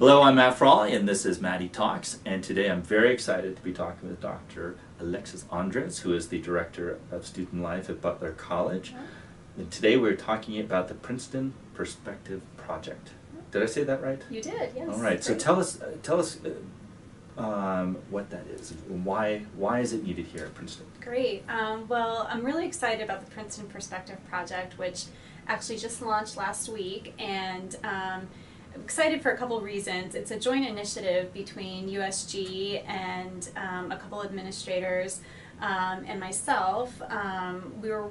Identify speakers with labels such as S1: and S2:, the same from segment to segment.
S1: Hello, I'm Matt Frawley, and this is Mathey Talks, and today I'm very excited to be talking with Dr. Alexis, who is the Director of Student Life at Butler College. And today we're talking about the Princeton Perspective Project. Did I say that right?
S2: You did, yes.
S1: All right, so tell us what that is, and why is it needed here at Princeton?
S2: Great. Well, I'm really excited about the Princeton Perspective Project, which actually just launched last week, and I'm excited for a couple of reasons. It's a joint initiative between USG and a couple administrators and myself. We were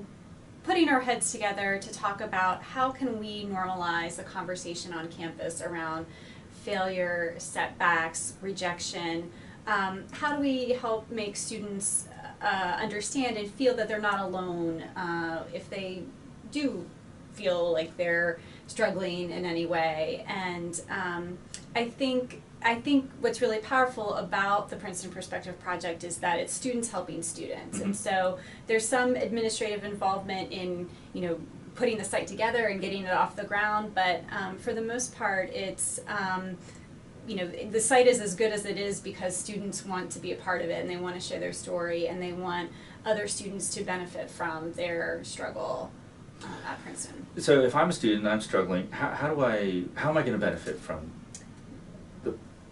S2: putting our heads together to talk about how can we normalize a conversation on campus around failure, setbacks, rejection. How do we help make students understand and feel that they're not alone if they do feel like they're struggling in any way? And I think what's really powerful about the Princeton Perspective Project is that it's students helping students. And so there's some administrative involvement in, putting the site together and getting it off the ground, but for the most part, it's, the site is as good as it is because students want to be a part of it and they want to share their story and they want other students to benefit from their struggle at Princeton.
S1: So if I'm a student and I'm struggling, how am I going to benefit from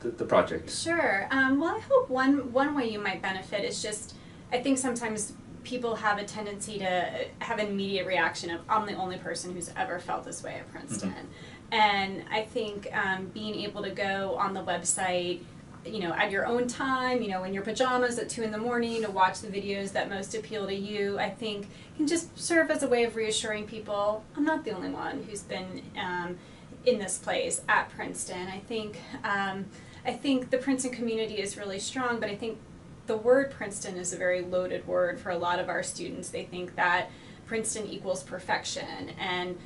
S1: the project?
S2: Sure. Well, I hope one way you might benefit is just, I think sometimes people have a tendency to have an immediate reaction of, I'm the only person who's ever felt this way at Princeton. And I think being able to go on the website, at your own time, in your pajamas at 2 in the morning to watch the videos that most appeal to you, I think can just serve as a way of reassuring people, I'm not the only one who's been in this place at Princeton. I think the Princeton community is really strong, but I think the word Princeton is a very loaded word for a lot of our students. They think that Princeton equals perfection, and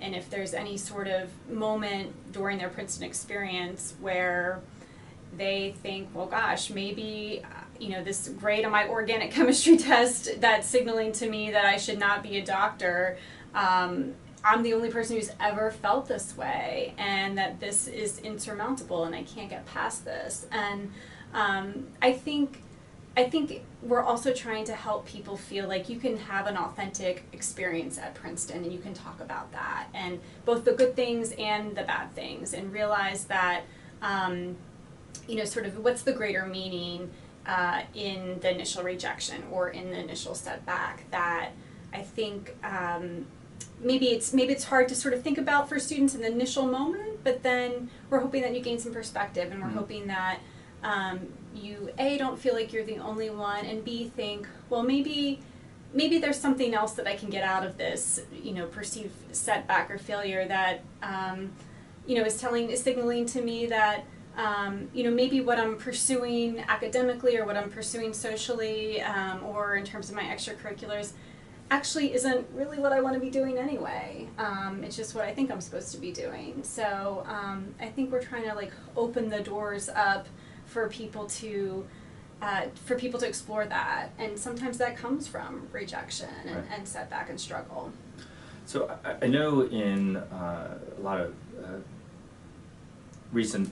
S2: if there's any sort of moment during their Princeton experience where they think, well, gosh, maybe this grade on my organic chemistry test that's signaling to me that I should not be a doctor, I'm the only person who's ever felt this way, and that this is insurmountable and I can't get past this. And I think we're also trying to help people feel like you can have an authentic experience at Princeton and you can talk about that, and both the good things and the bad things, and realize that sort of what's the greater meaning in the initial rejection or in the initial setback that I think maybe it's hard to sort of think about for students in the initial moment, but then we're hoping that you gain some perspective, and we're hoping that you A, don't feel like you're the only one, and B, think, well, maybe there's something else that I can get out of this perceived setback or failure that is signaling to me that maybe what I'm pursuing academically or what I'm pursuing socially or in terms of my extracurriculars actually isn't really what I want to be doing anyway. It's just what I think I'm supposed to be doing. So I think we're trying to open the doors up for people to explore that, and sometimes that comes from rejection and setback and struggle.
S1: So I know in a lot of recent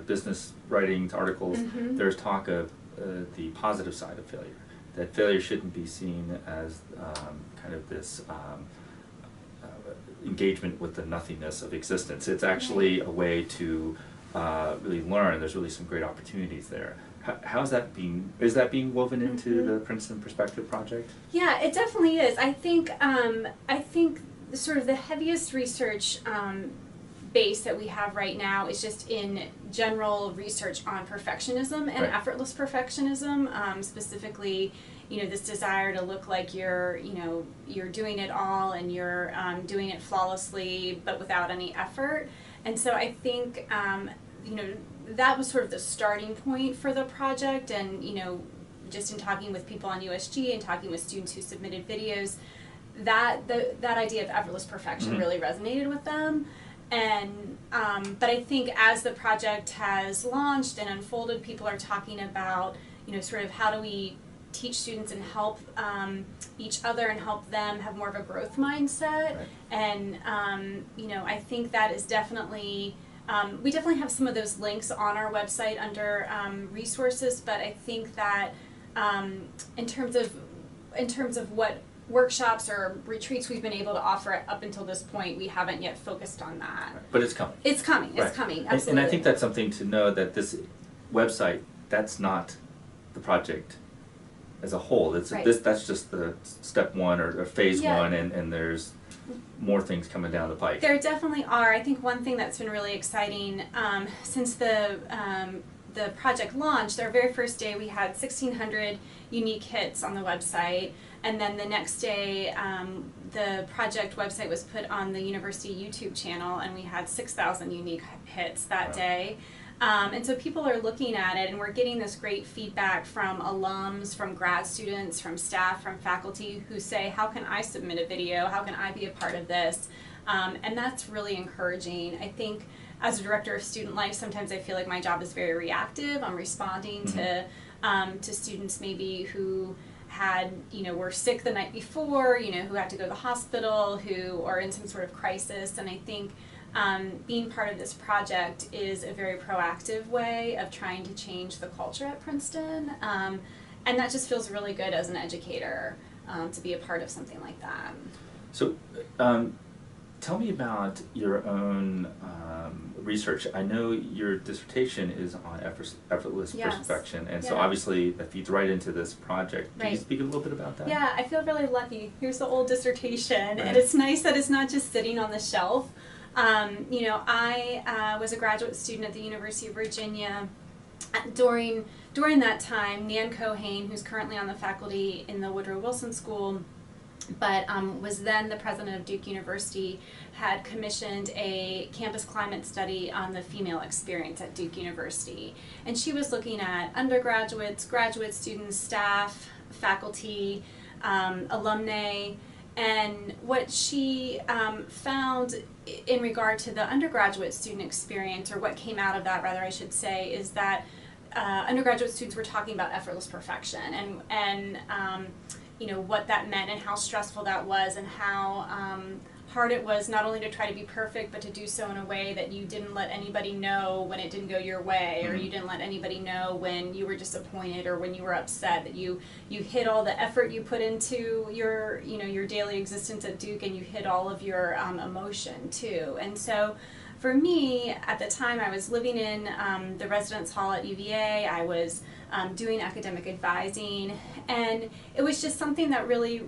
S1: business writings, articles, there's talk of the positive side of failure, that failure shouldn't be seen as kind of this engagement with the nothingness of existence. It's actually a way to really learn. There's really some great opportunities there. Is that being woven into the Princeton Perspective Project? Yeah,
S2: it definitely is. I think sort of the heaviest research base that we have right now is just in general research on perfectionism and effortless perfectionism, specifically this desire to look like you're doing it all and you're doing it flawlessly but without any effort. And so I think that was sort of the starting point for the project, and just in talking with people on USG and talking with students who submitted videos, that idea of effortless perfection really resonated with them. And but I think as the project has launched and unfolded, people are talking about sort of how do we teach students and help each other and help them have more of a growth mindset. And I think that is definitely we definitely have some of those links on our website under resources, but I think that in terms of what workshops or retreats we've been able to offer up until this point, we haven't yet focused on that.
S1: Right. But it's coming.
S2: It's coming. It's
S1: right.
S2: coming. Absolutely.
S1: And I think that's something to know, that this website, that's not the project as a whole. It's
S2: right.
S1: That's just the step one or phase one, and there's more things coming down the pike.
S2: There definitely are. I think one thing that's been really exciting since the project launched, our very first day we had 1,600 unique hits on the website, and then the next day the project website was put on the university YouTube channel, and we had 6,000 unique hits that
S1: wow.
S2: day. And so people are looking at it, and we're getting this great feedback from alums, from grad students, from staff, from faculty who say, how can I submit a video? How can I be a part of this? And that's really encouraging. I think as a director of student life, sometimes I feel like my job is very reactive. I'm responding to students maybe who had, were sick the night before, who had to go to the hospital, who are in some sort of crisis. And I think being part of this project is a very proactive way of trying to change the culture at Princeton, and that just feels really good as an educator to be a part of something like that.
S1: So tell me about your own research. I know your dissertation is on effortless
S2: yes.
S1: perfection, and so obviously that feeds right into this project. Can you speak a little bit about that?
S2: Yeah, I feel really lucky. Here's the old dissertation,
S1: right.
S2: and it's nice that it's not just sitting on the shelf. I was a graduate student at the University of Virginia. During that time, Nan Cohane, who's currently on the faculty in the Woodrow Wilson School, but was then the president of Duke University, had commissioned a campus climate study on the female experience at Duke University. And she was looking at undergraduates, graduate students, staff, faculty, alumni. And what she found in regard to the undergraduate student experience, or what came out of that rather I should say, is that undergraduate students were talking about effortless perfection and what that meant and how stressful that was, and how hard it was not only to try to be perfect, but to do so in a way that you didn't let anybody know when it didn't go your way, or you didn't let anybody know when you were disappointed or when you were upset, that you hid all the effort you put into your daily existence at Duke, and you hid all of your emotion too. And so for me, at the time, I was living in the residence hall at UVA. I was doing academic advising, and it was just something that really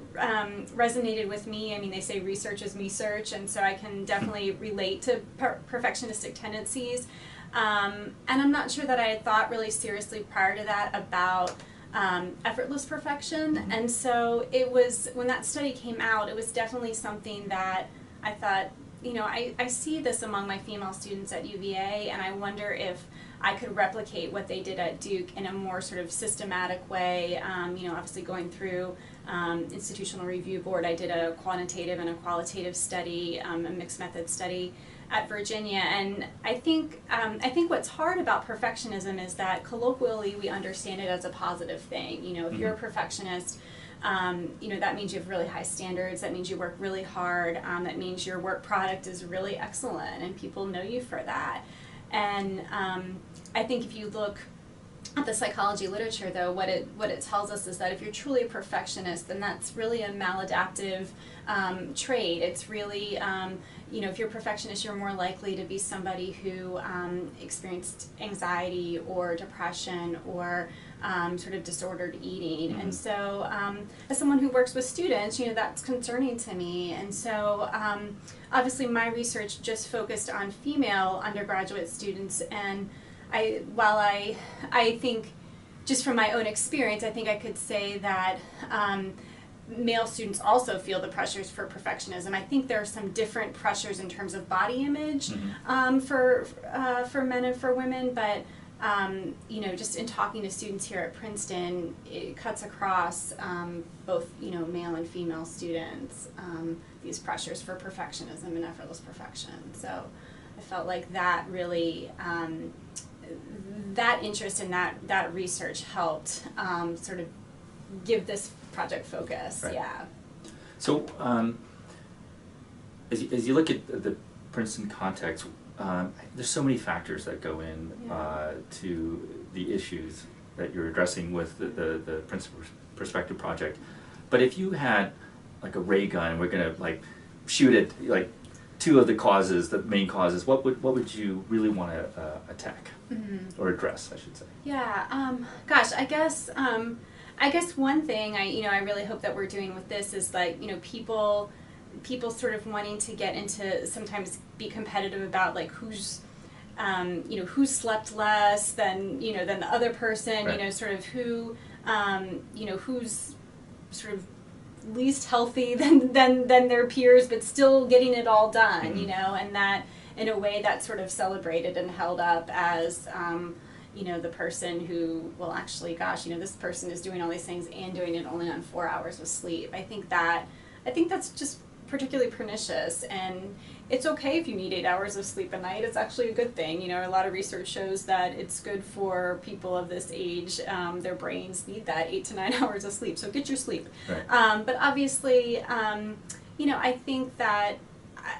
S2: resonated with me. I mean, they say research is me search, and so I can definitely relate to perfectionistic tendencies. And I'm not sure that I had thought really seriously prior to that about effortless perfection. And so it was, when that study came out, it was definitely something that I thought, I see this among my female students at UVA, and I wonder if I could replicate what they did at Duke in a more sort of systematic way. Obviously going through institutional review board, I did a quantitative and a qualitative study, a mixed method study at Virginia, and I think what's hard about perfectionism is that colloquially we understand it as a positive thing. If you're a perfectionist, that means you have really high standards, that means you work really hard, that means your work product is really excellent, and people know you for that. And I think if you look at the psychology literature, though, what it tells us is that if you're truly a perfectionist, then that's really a maladaptive trait. It's really, if you're a perfectionist, you're more likely to be somebody who experienced anxiety or depression or sort of disordered eating. And so as someone who works with students, that's concerning to me. And so obviously my research just focused on female undergraduate students, and while I think, just from my own experience, I think I could say that male students also feel the pressures for perfectionism. I think there are some different pressures in terms of body image for men and for women, but just in talking to students here at Princeton, it cuts across both male and female students, these pressures for perfectionism and effortless perfection. So I felt like that really that interest in that research helped sort of give this project focus.
S1: Right.
S2: Yeah.
S1: So as you look at the Princeton context, there's so many factors that go in to the issues that you're addressing with the Princeton Perspective Project. But if you had like a ray gun, we're gonna like shoot at like two of the causes, the main causes, what would you really want to attack or address, I should say?
S2: Yeah. Gosh, I guess one thing I really hope that we're doing with this is like, people sort of wanting to get into, sometimes be competitive about like who's slept less than the other person,
S1: right.
S2: Sort of who's sort of least healthy than their peers, but still getting it all done, and that in a way that's sort of celebrated and held up as the person who, well, actually, gosh, this person is doing all these things and doing it only on 4 hours of sleep. I think that's just particularly pernicious, and it's okay if you need 8 hours of sleep a night. It's actually a good thing. A lot of research shows that it's good for people of this age. Their brains need that 8 to 9 hours of sleep, so get your sleep.
S1: Right.
S2: But obviously, I think that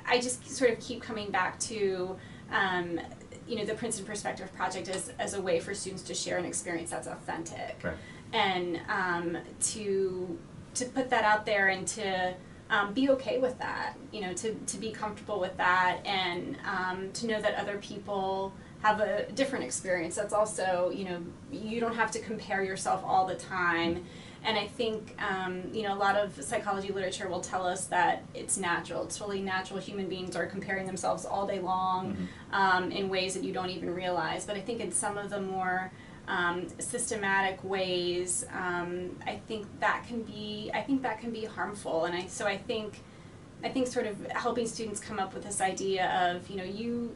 S2: I just sort of keep coming back to the Princeton Perspective Project as a way for students to share an experience that's authentic,
S1: right.
S2: and to put that out there and to be okay with that, to be comfortable with that, and to know that other people have a different experience. That's also, you don't have to compare yourself all the time. And I think, a lot of psychology literature will tell us that it's natural. It's really natural. Human beings are comparing themselves all day long in ways that you don't even realize. But I think in some of the more systematic ways, I think that can be harmful. And I think sort of helping students come up with this idea of you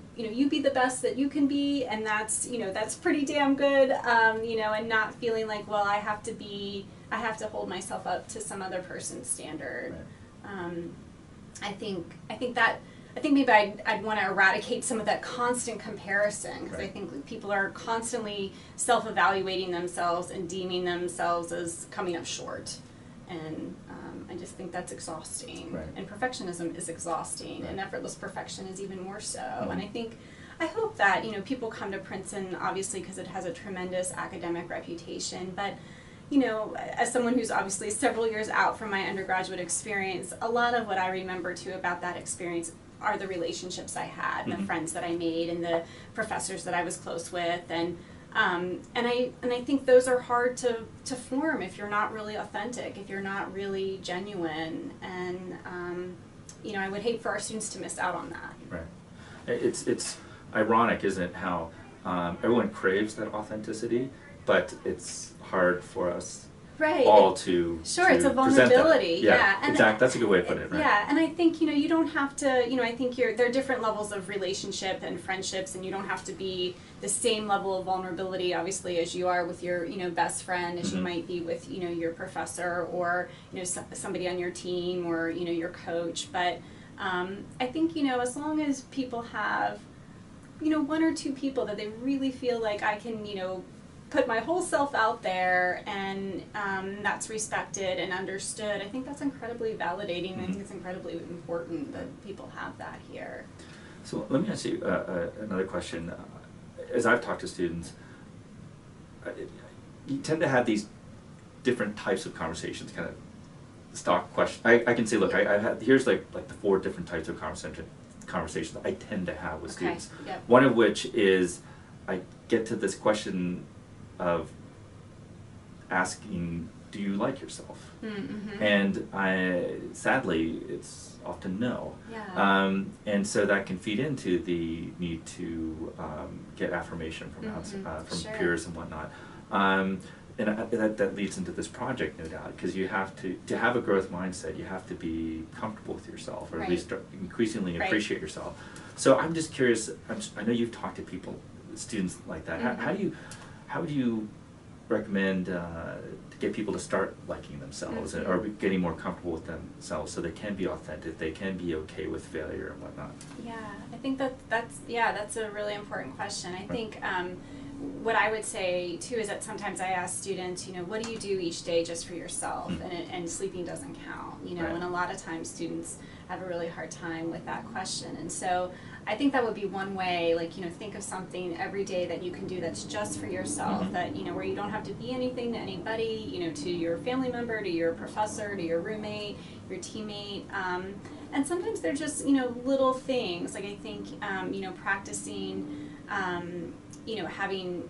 S2: be the best that you can be, and that's pretty damn good, and not feeling like, well, I have to hold myself up to some other person's standard.
S1: Right.
S2: I think maybe I'd want to eradicate some of that constant comparison, because
S1: right.
S2: I think people are constantly self-evaluating themselves and deeming themselves as coming up short, and I just think that's exhausting.
S1: Right.
S2: And perfectionism is exhausting,
S1: right.
S2: and effortless perfection is even more so. And I hope that people come to Princeton obviously because it has a tremendous academic reputation, but as someone who's obviously several years out from my undergraduate experience, a lot of what I remember too about that experience are the relationships I had, and the friends that I made, and the professors that I was close with, and I think those are hard to form if you're not really authentic, if you're not really genuine, and I would hate for our students to miss out on that.
S1: Right. It's ironic, isn't it, how everyone craves that authenticity, but it's hard for us
S2: right.
S1: all to
S2: Sure,
S1: to
S2: it's a
S1: present
S2: vulnerability.
S1: that.
S2: And
S1: exactly. That's a good way to put it. Right.
S2: Yeah, and I think you don't have to. I think there are different levels of relationship and friendships, and you don't have to be the same level of vulnerability, obviously, as you are with your best friend, as you might be with your professor, or somebody on your team, or your coach. But I think as long as people have one or two people that they really feel like I can put my whole self out there, and that's respected and understood, I think that's incredibly validating, and I think it's incredibly important that people have that here.
S1: So let me ask you another question. As I've talked to students, you tend to have these different types of conversations, kind of stock question. I can say, look, I've had, here's like the 4 different types of conversations I tend to have with students.
S2: Yep.
S1: One of which is I get to this question of asking, do you like yourself? And sadly, it's often no.
S2: Yeah.
S1: And so that can feed into the need to get affirmation from
S2: Sure.
S1: peers and whatnot. And that leads into this project, no doubt, because you have to have a growth mindset, you have to be comfortable with yourself, or
S2: right.
S1: at least increasingly
S2: right.
S1: appreciate yourself. So I'm just curious, I know you've talked to people, students like that. How would you recommend to get people to start liking themselves or getting more comfortable with themselves, so they can be authentic, they can be okay with failure and whatnot?
S2: Yeah, I think that's a really important question. I think what I would say too is that sometimes I ask students, what do you do each day just for yourself? And sleeping doesn't count,
S1: Right.
S2: and a lot of times students have a really hard time with that question. And so I think that would be one way, think of something every day that you can do that's just for yourself, that, where you don't have to be anything to anybody, to your family member, to your professor, to your roommate, your teammate. And sometimes they're just, little things, I think, practicing, having,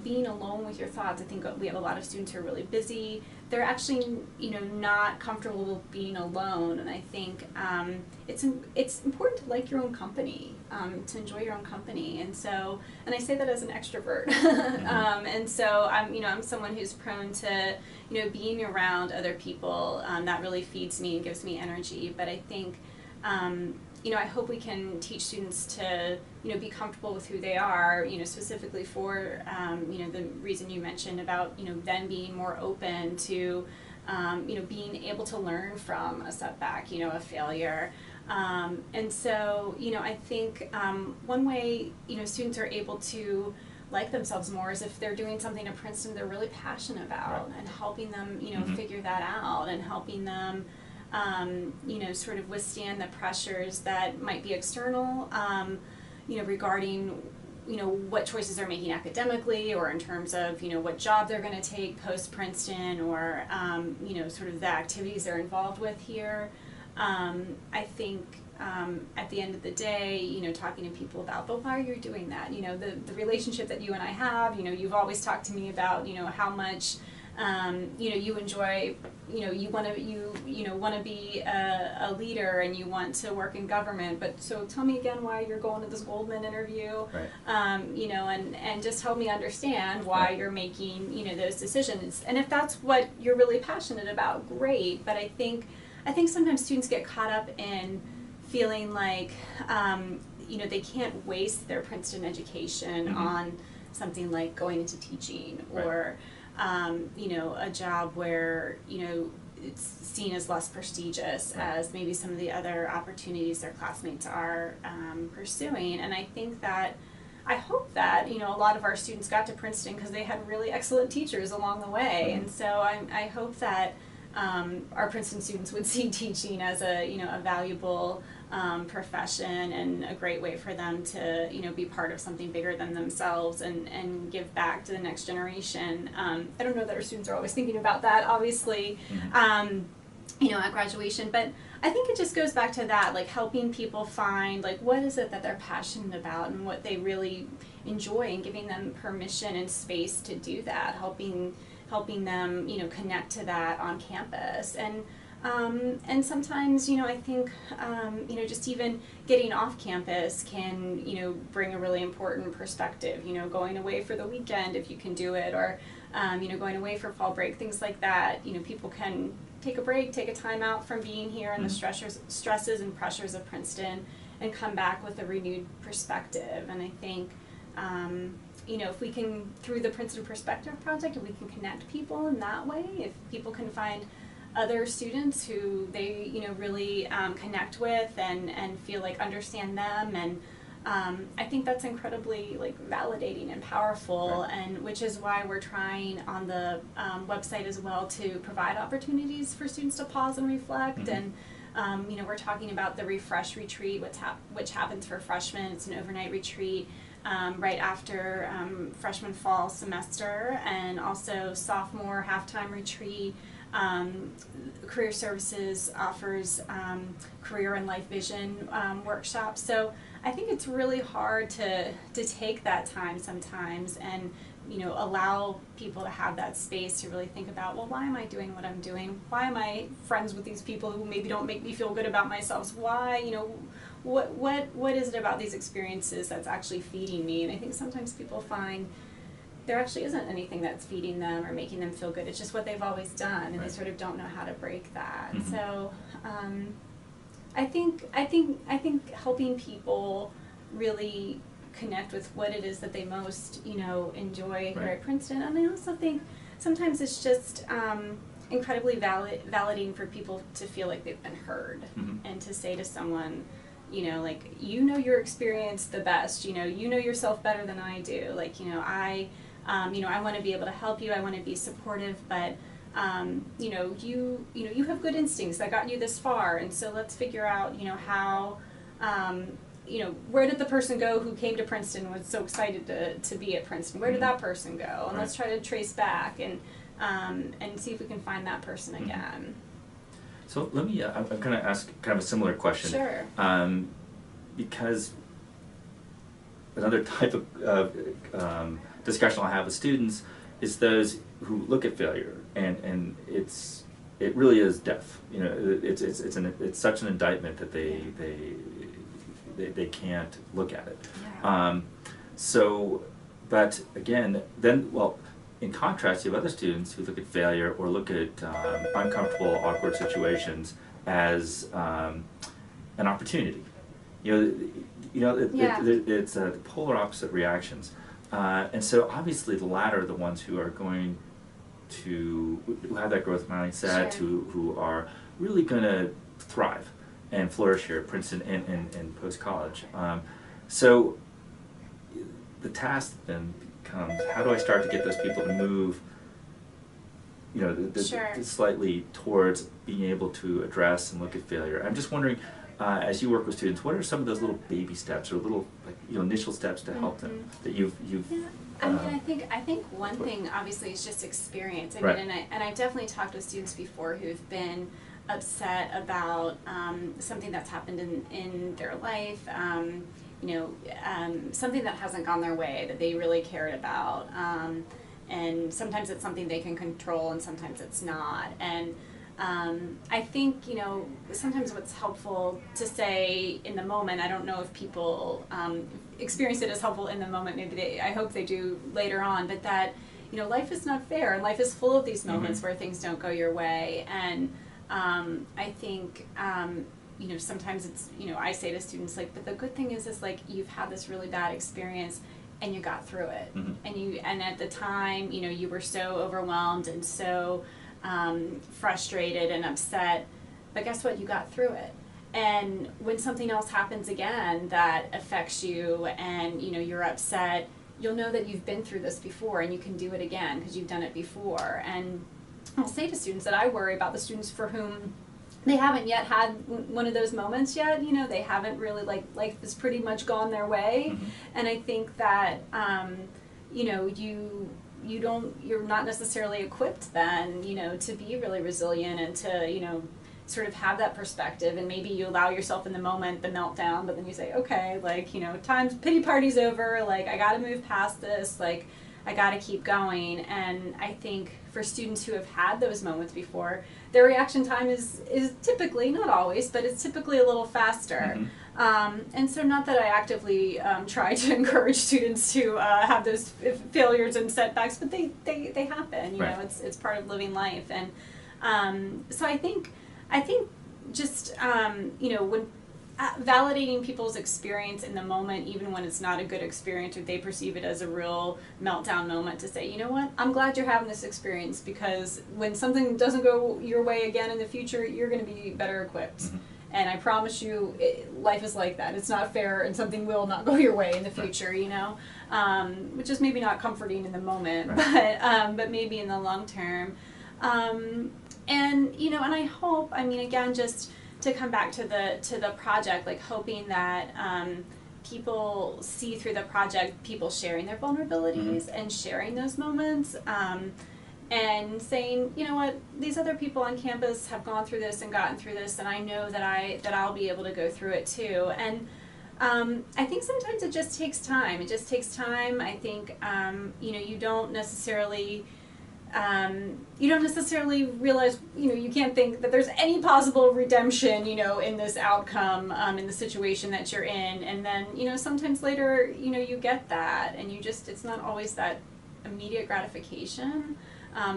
S2: being alone with your thoughts. I think we have a lot of students who are really busy. They're actually, not comfortable with being alone. And I think it's important to like your own company, to enjoy your own company. And so, and I say that as an extrovert. And so I'm someone who's prone to, being around other people. That really feeds me and gives me energy. But I think, I hope we can teach students to, be comfortable with who they are, specifically for, the reason you mentioned about, then being more open to, being able to learn from a setback, a failure. And so, I think one way, students are able to like themselves more is if they're doing something at Princeton they're really passionate about, and helping them, figure that out, and helping them sort of withstand the pressures that might be external, regarding, what choices they're making academically, or in terms of, what job they're going to take post-Princeton, or, sort of the activities they're involved with here. I think at the end of the day, talking to people about, but why are you doing that? The relationship that you and I have, you've always talked to me about, how much you enjoy, you want to be a leader, and you want to work in government. But so tell me again why you're going to this Goldman interview,
S1: right.
S2: And just help me understand why you're making, those decisions. And if that's what you're really passionate about, great. But I think sometimes students get caught up in feeling like, they can't waste their Princeton education on something like going into teaching, or a job where, it's seen as less prestigious as maybe some of the other opportunities their classmates are pursuing. And I hope that, a lot of our students got to Princeton because they had really excellent teachers along the way. And so I hope that our Princeton students would see teaching as a valuable profession, and a great way for them to, be part of something bigger than themselves, and give back to the next generation. I don't know that our students are always thinking about that, obviously, at graduation, but I think it just goes back to that, helping people find, what is it that they're passionate about, and what they really enjoy, and giving them permission and space to do that, helping them, connect to that on campus. And sometimes, I think, just even getting off campus can, bring a really important perspective, going away for the weekend if you can do it, or, going away for fall break, things like that. People can take a break, take a time out from being here and the stresses and pressures of Princeton, and come back with a renewed perspective. And I think, if we can, through the Princeton Perspective Project, if we can connect people in that way, if people can find other students who they, really connect with, and feel like understand them, and I think that's incredibly validating and powerful, and which is why we're trying on the website as well to provide opportunities for students to pause and reflect. And we're talking about the Refresh Retreat, which happens for freshmen. It's an overnight retreat right after freshman fall semester, and also sophomore halftime retreat. Career Services offers career and life vision workshops. So I think it's really hard to take that time sometimes, and allow people to have that space to really think about, well, why am I doing what I'm doing? Why am I friends with these people who maybe don't make me feel good about myself? Why, what is it about these experiences that's actually feeding me? And I think sometimes people find there actually isn't anything that's feeding them or making them feel good. It's just what they've always done, and they sort of don't know how to break that. So I think helping people really connect with what it is that they most enjoy here at Princeton. And I also think sometimes it's just incredibly validating for people to feel like they've been heard, and to say to someone, you know, like, you know your experience the best, you know yourself better than I do, like, you know, I want to be able to help you, I want to be supportive, but you have good instincts that got you this far, and so let's figure out, you know, how, where did the person go who came to Princeton, was so excited to be at Princeton? Where did that person go? And let's try to trace back and see if we can find that person again.
S1: So let me, I'm going to ask kind of a similar question.
S2: Sure.
S1: Because another type of discussion I'll have with students is those who look at failure and it really is death. You know, it's such an indictment that they can't look at it. Yeah. But again, then, well, in contrast, you have other students who look at failure or look at uncomfortable, awkward situations as an opportunity. It's the polar opposite reactions, and so obviously the latter are the ones who are going to who have that growth mindset, sure, who are really going to thrive and flourish here at Princeton and post college. So the task then becomes, how do I start to get those people to move,
S2: sure,
S1: slightly towards being able to address and look at failure? I'm just wondering, as you work with students, what are some of those little baby steps or little, initial steps to help them that you've
S2: yeah. I mean, I think one thing obviously is just experience. I mean, and I've definitely talked with students before who've been upset about something that's happened in their life, something that hasn't gone their way that they really cared about, and sometimes it's something they can control and sometimes it's not. And I think, sometimes what's helpful to say in the moment, I don't know if people experience it as helpful in the moment, maybe I hope they do later on, but that, life is not fair and life is full of these moments where things don't go your way. And I think, sometimes it's, I say to students, like, but the good thing is like, you've had this really bad experience and you got through it. And at the time, you were so overwhelmed and so frustrated and upset, but guess what? You got through it. And when something else happens again that affects you and you're upset, you'll know that you've been through this before and you can do it again because you've done it before. And I'll say to students that I worry about the students for whom they haven't yet had one of those moments yet. They haven't really, life has pretty much gone their way. And I think that you're not necessarily equipped then, to be really resilient and to, sort of have that perspective. And maybe you allow yourself in the moment, the meltdown, but then you say, okay, pity party's over, I gotta move past this, I gotta keep going. And I think for students who have had those moments before, their reaction time is typically, not always, but it's typically a little faster. And so not that I actively try to encourage students to have those failures and setbacks, but they happen, it's part of living life. And so I think just, when validating people's experience in the moment, even when it's not a good experience or they perceive it as a real meltdown moment, to say, you know what, I'm glad you're having this experience because when something doesn't go your way again in the future, you're going to be better equipped. And I promise you, life is like that. It's not fair and something will not go your way in the future, which is maybe not comforting in the moment, but maybe in the long term. And I hope, again, just to come back to the project, hoping that people see through the project people sharing their vulnerabilities and sharing those moments, and saying, you know what, these other people on campus have gone through this and gotten through this, and I know that I'll be able to go through it too. And I think sometimes it just takes time. It just takes time. I think you don't necessarily realize, you can't think that there's any possible redemption, in this outcome, in the situation that you're in. And then, sometimes later, you get that, and it's not always that immediate gratification.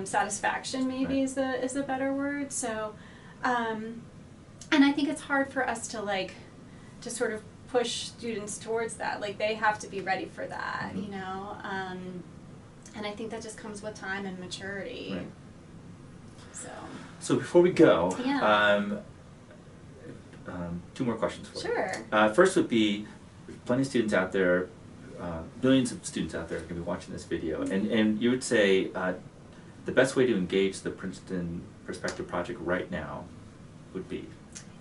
S2: Satisfaction maybe is a better word. So, and I think it's hard for us to sort of push students towards that. They have to be ready for that, and I think that just comes with time and maturity.
S1: So before we go, two more questions for you.
S2: Sure.
S1: First would be, plenty of students out there, millions of students out there are going to be watching this video, and you would say the best way to engage the Princeton Perspective Project right now would be?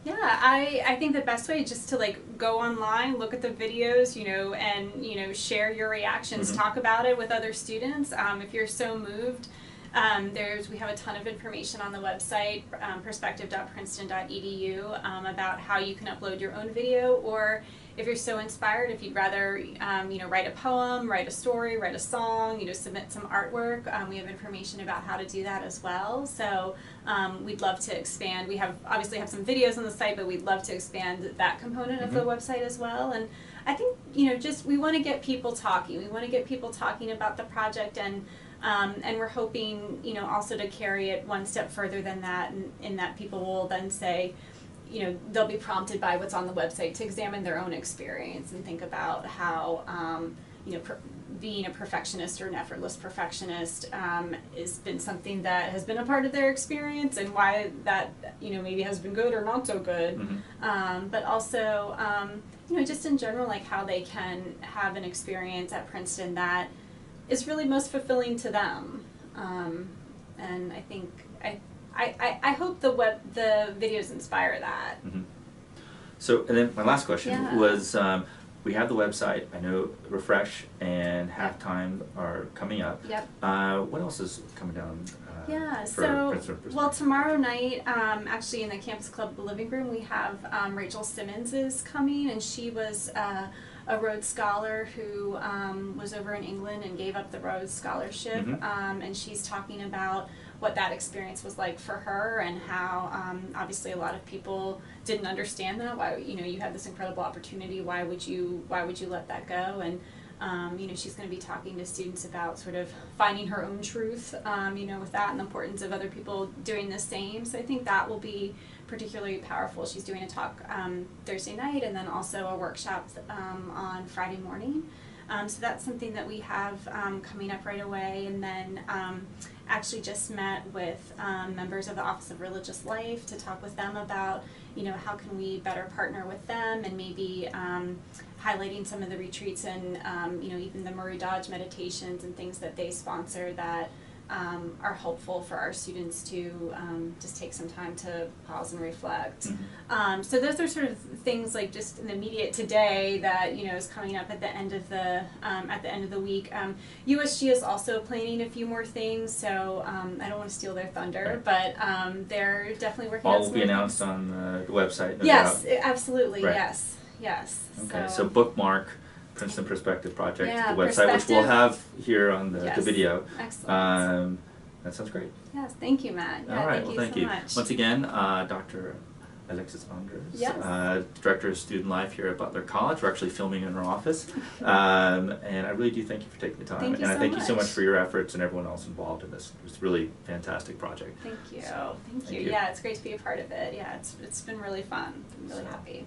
S2: Yeah, I think the best way is just to like go online, look at the videos, and share your reactions, talk about it with other students. If you're so moved, we have a ton of information on the website, perspective.princeton.edu, about how you can upload your own video, or if you're so inspired, if you'd rather, write a poem, write a story, write a song, submit some artwork, we have information about how to do that as well. So we'd love to expand. We obviously have some videos on the site, but we'd love to expand that component of the website as well. And I think, we want to get people talking. We want to get people talking about the project, and we're hoping, also to carry it one step further than that, and in that people will then say, they'll be prompted by what's on the website to examine their own experience and think about how, being a perfectionist or an effortless perfectionist has been something that has been a part of their experience, and why that, maybe has been good or not so good. But also, just in general, like how they can have an experience at Princeton that is really most fulfilling to them. And I think, I hope the videos inspire that.
S1: So, and then my last question was, we have the website. I know Refresh and Halftime are coming up.
S2: Yep.
S1: What else is coming down?
S2: Well, tomorrow night, actually in the Campus Club Living Room, we have Rachel Simmons is coming, and she was a Rhodes Scholar who was over in England and gave up the Rhodes Scholarship, and she's talking about what that experience was like for her, and how obviously a lot of people didn't understand that. Why, you had this incredible opportunity. Why would you let that go? And she's going to be talking to students about sort of finding her own truth, with that, and the importance of other people doing the same. So I think that will be particularly powerful. She's doing a talk Thursday night, and then also a workshop on Friday morning. So that's something that we have coming up right away. And then actually just met with members of the Office of Religious Life to talk with them about, how can we better partner with them, and maybe highlighting some of the retreats and, even the Murray Dodge meditations and things that they sponsor that are helpful for our students to just take some time to pause and reflect. So those are sort of things like just in the immediate today that is coming up at the end of the week. USG is also planning a few more things, so I don't want to steal their thunder, but they're definitely working.
S1: All will be announced on the website.
S2: Yes, absolutely.
S1: Right.
S2: Yes.
S1: Okay, so bookmark Princeton Perspective Project,
S2: Yeah,
S1: the website, which we'll have here on the video.
S2: Excellent.
S1: That sounds great.
S2: Yes, thank you, Matt. Yeah,
S1: all right, thank you.
S2: Much.
S1: Once again, Dr. Alexis Andres, Director of Student Life here at Butler College. We're actually filming in our office. And I really do thank you for taking the time.
S2: Thank you
S1: I thank you so much for your efforts and everyone else involved in this. It's a really fantastic project.
S2: Thank you.
S1: So,
S2: thank you. Yeah, it's great to be a part of it. Yeah, it's been really fun. I'm really happy.